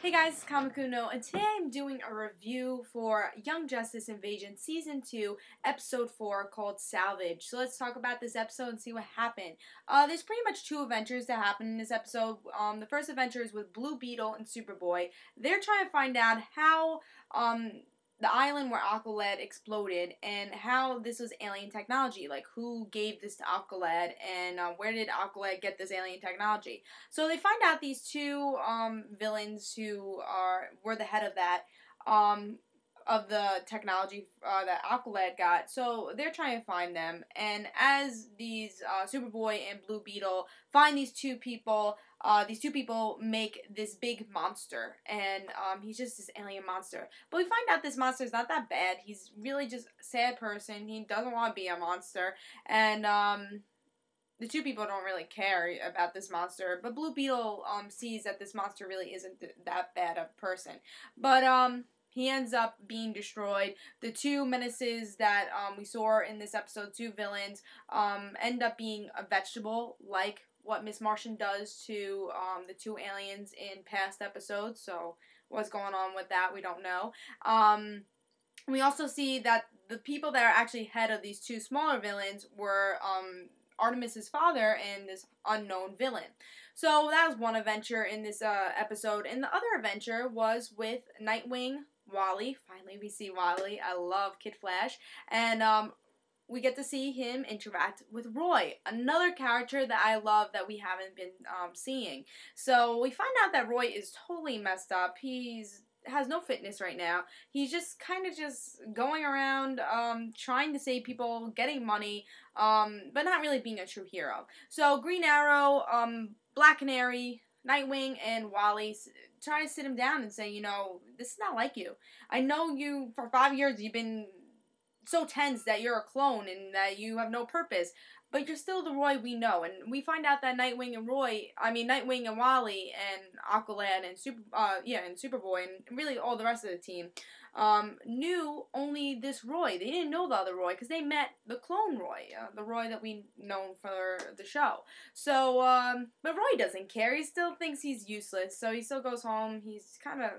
Hey guys, it's Kamakuno, and today I'm doing a review for Young Justice Invasion Season 2, Episode 4, called Salvage. So let's talk about this episode and see what happened. There's pretty much two adventures that happen in this episode. The first adventure is with Blue Beetle and Superboy. They're trying to find out how, the island where Aqualad exploded and how this was alien technology. Like, who gave this to Aqualad and where did Aqualad get this alien technology? So they find out these two villains who were the head of that of the technology that Aqualad got. So they're trying to find them, and as these Superboy and Blue Beetle find these two people make this big monster, and he's just this alien monster. But we find out this monster is not that bad. He's really just a sad person. He doesn't want to be a monster, and the two people don't really care about this monster, but Blue Beetle sees that this monster really isn't that bad of a person. But he ends up being destroyed. The two menaces that we saw in this episode, two villains, end up being a vegetable, like what Miss Martian does to the two aliens in past episodes. So what's going on with that, we don't know. We also see that the people that are actually head of these two smaller villains were Artemis's father and this unknown villain. So that was one adventure in this episode. And the other adventure was with Nightwing, Wally. Finally we see Wally. I love Kid Flash. And we get to see him interact with Roy, another character that I love that we haven't been seeing. So we find out that Roy is totally messed up. Has no fitness right now. He's just kind of just going around trying to save people, getting money, but not really being a true hero. So Green Arrow, Black Canary, Nightwing, and Wally try to sit him down and say, you know, this is not like you. I know you, for 5 years, you've been so tense that you're a clone and that you have no purpose, but you're still the Roy we know. And we find out that Nightwing and Wally and Aqualad and Superboy and really all the rest of the team knew only this Roy. They didn't know the other Roy because they met the clone Roy, the Roy that we know for the show. So, but Roy doesn't care. He still thinks he's useless. So he still goes home. He's kind of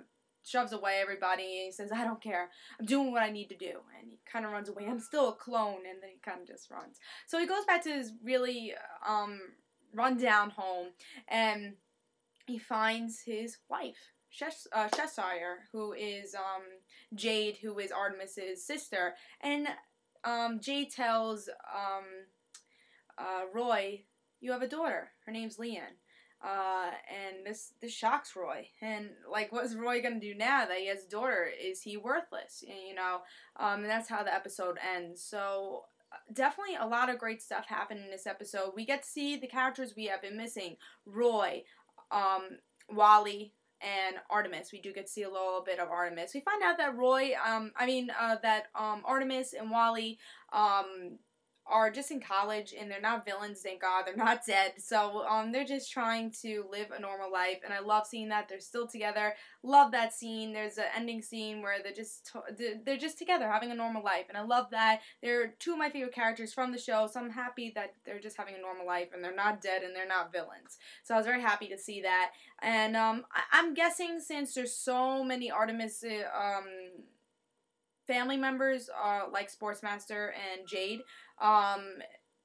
shoves away everybody, and he says, I don't care, I'm doing what I need to do, and he kind of runs away. I'm still a clone, and then he kind of just runs. So he goes back to his really run-down home, and he finds his wife, Cheshire, who is Jade, who is Artemis's sister, and Jade tells Roy, you have a daughter, her name's Leanne. And this shocks Roy. And, like, what is Roy gonna do now that he has a daughter? Is he worthless? You know? And that's how the episode ends. So, definitely a lot of great stuff happened in this episode. We get to see the characters we have been missing. Roy, Wally, and Artemis. We do get to see a little bit of Artemis. We find out that Artemis and Wally, are just in college, and they're not villains, thank God. They're not dead. So they're just trying to live a normal life, and I love seeing that. They're still together. Love that scene. There's an ending scene where they're just together having a normal life, and I love that. They're two of my favorite characters from the show, so I'm happy that they're just having a normal life and they're not dead and they're not villains. So I was very happy to see that. And I'm guessing, since there's so many Artemis family members like Sportsmaster and Jade,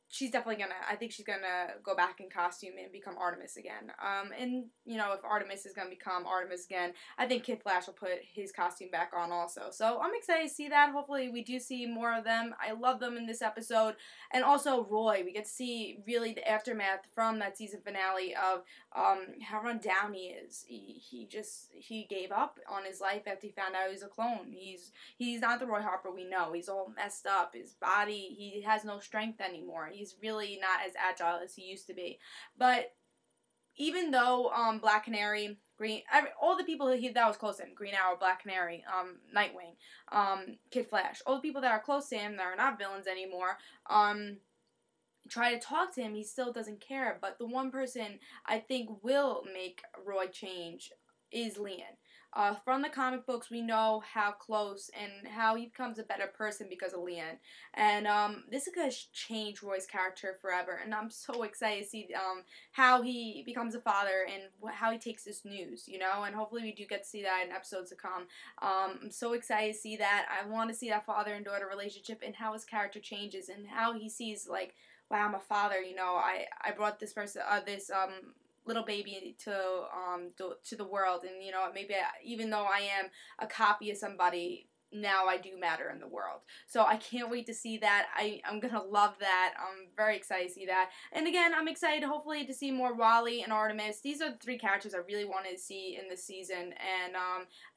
she's definitely I think she's gonna go back in costume and become Artemis again. And, you know, if Artemis is gonna become Artemis again, I think Kid Flash will put his costume back on also. So I'm excited to see that. Hopefully we do see more of them. I love them in this episode. And also Roy, we get to see really the aftermath from that season finale of how run down he is. He gave up on his life after he found out he was a clone. He's not the Roy Harper we know. He's all messed up. His body, he has no strength anymore. He's really not as agile as he used to be. But even though Black Canary, all the people that was close to him, Green Arrow, Black Canary, Nightwing, Kid Flash, all the people that are close to him that are not villains anymore, try to talk to him, he still doesn't care. But the one person I think will make Roy change is Leanne. From the comic books, we know how close and how he becomes a better person because of Leanne. And this is going to change Roy's character forever. And I'm so excited to see how he becomes a father and how he takes this news, you know. And hopefully we do get to see that in episodes to come. I'm so excited to see that. I want to see that father and daughter relationship and how his character changes and how he sees, like, wow, I'm a father, you know. I brought this person, little baby to the world, and you know, maybe even though I am a copy of somebody, now I do matter in the world. So I can't wait to see that. I'm gonna love that. I'm very excited to see that. And again, I'm excited hopefully to see more Wally and Artemis. These are the 3 characters I really wanted to see in this season, and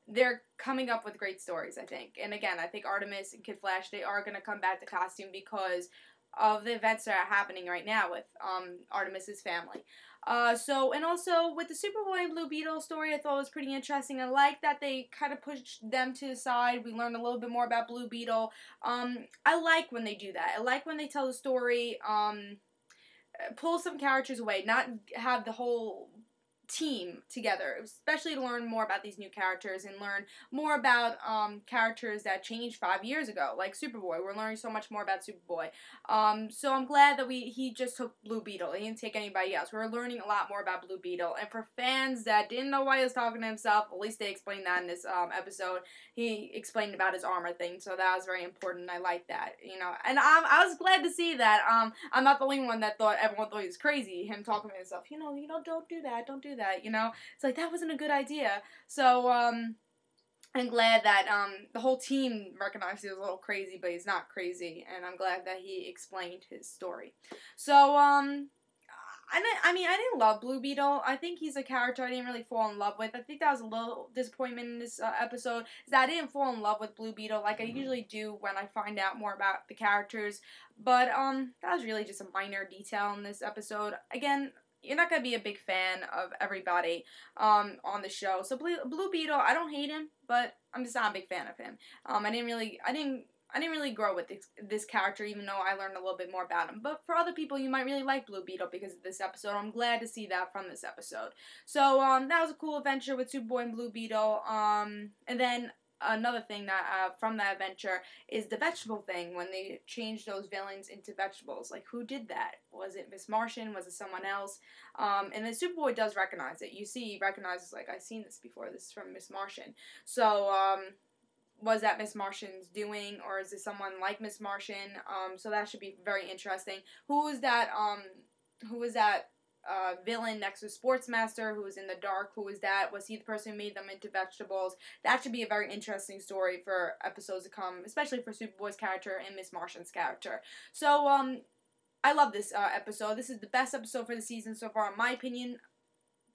they're coming up with great stories, I think. And again, I think Artemis and Kid Flash, they are gonna come back to costume because of the events that are happening right now with Artemis's family. And also with the Superboy and Blue Beetle story, I thought it was pretty interesting. I like that they kind of pushed them to the side. We learned a little bit more about Blue Beetle. I like when they do that. I like when they tell the story, pull some characters away, not have the whole team together, especially to learn more about these new characters and learn more about characters that changed 5 years ago, like Superboy. We're learning so much more about Superboy. So I'm glad that he just took Blue Beetle. He didn't take anybody else. We're learning a lot more about Blue Beetle. And for fans that didn't know why he was talking to himself, at least they explained that in this episode. He explained about his armor thing, so that was very important. I like that, you know. And I was glad to see that. I'm not the only one that thought everyone thought he was crazy. Him talking to himself, you know, don't do that, don't do that, you know. It's like, that wasn't a good idea. So I'm glad that the whole team recognized he was a little crazy, but he's not crazy, and I'm glad that he explained his story. So I didn't love Blue Beetle. I think he's a character I didn't really fall in love with. I think that was a little disappointment in this episode, is that I didn't fall in love with Blue Beetle like I usually do when I find out more about the characters. But that was really just a minor detail in this episode. Again, you're not going to be a big fan of everybody on the show. So Blue Beetle, I don't hate him, but I'm just not a big fan of him. I didn't really grow with this character, even though I learned a little bit more about him. But for other people, you might really like Blue Beetle because of this episode. I'm glad to see that from this episode. So that was a cool adventure with Superboy and Blue Beetle. And then another thing that from that adventure is the vegetable thing, when they changed those villains into vegetables. Like, who did that? Was it Miss Martian? Was it someone else? And then Superboy does recognize it. You see, he recognizes, like, I've seen this before. This is from Miss Martian. So was that Miss Martian's doing, or is it someone like Miss Martian? So that should be very interesting. Who was that villain next to Sportsmaster who was in the dark? Who was that? Was he the person who made them into vegetables? That should be a very interesting story for episodes to come, especially for Superboy's character and Miss Martian's character. So I love this episode. This is the best episode for the season so far, in my opinion.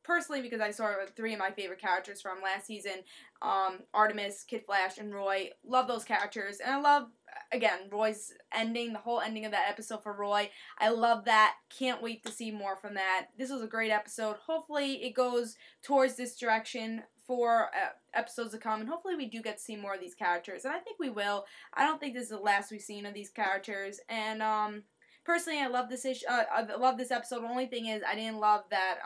Personally, because I saw 3 of my favorite characters from last season, Artemis, Kid Flash, and Roy. Love those characters. And I love, again, Roy's ending, the whole ending of that episode for Roy. I love that. Can't wait to see more from that. This was a great episode. Hopefully it goes towards this direction for episodes to come, and hopefully we do get to see more of these characters. And I think we will. I don't think this is the last we've seen of these characters. And personally, I love this love this episode. The only thing is, I didn't love that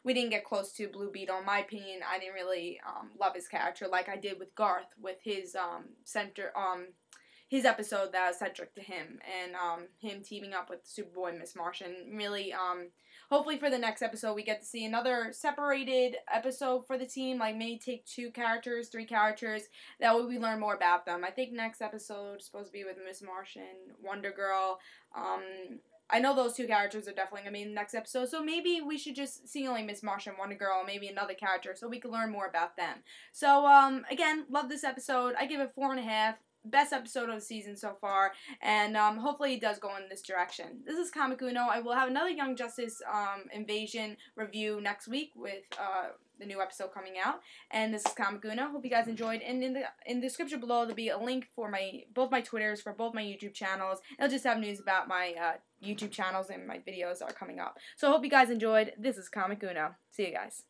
we didn't get close to Blue Beetle. In my opinion, I didn't really love his character like I did with Garth, with his his episode that was centric to him, and him teaming up with Superboy and Miss Martian. Really, hopefully for the next episode we get to see another separated episode for the team, like maybe take 2 characters, 3 characters. That way we learn more about them. I think next episode is supposed to be with Miss Martian, Wonder Girl. I know those 2 characters are definitely going to be in the next episode, so maybe we should just see only Miss Martian, Wonder Girl, maybe another character, so we can learn more about them. So, again, love this episode. I give it 4.5. Best episode of the season so far, and hopefully it does go in this direction. This is Comic Uno. I will have another Young Justice Invasion review next week with the new episode coming out. And this is Comic Uno. Hope you guys enjoyed. And in the description below, there'll be a link for both my Twitters for both my YouTube channels. It'll just have news about my YouTube channels and my videos that are coming up. So I hope you guys enjoyed. This is Comic Uno. See you guys.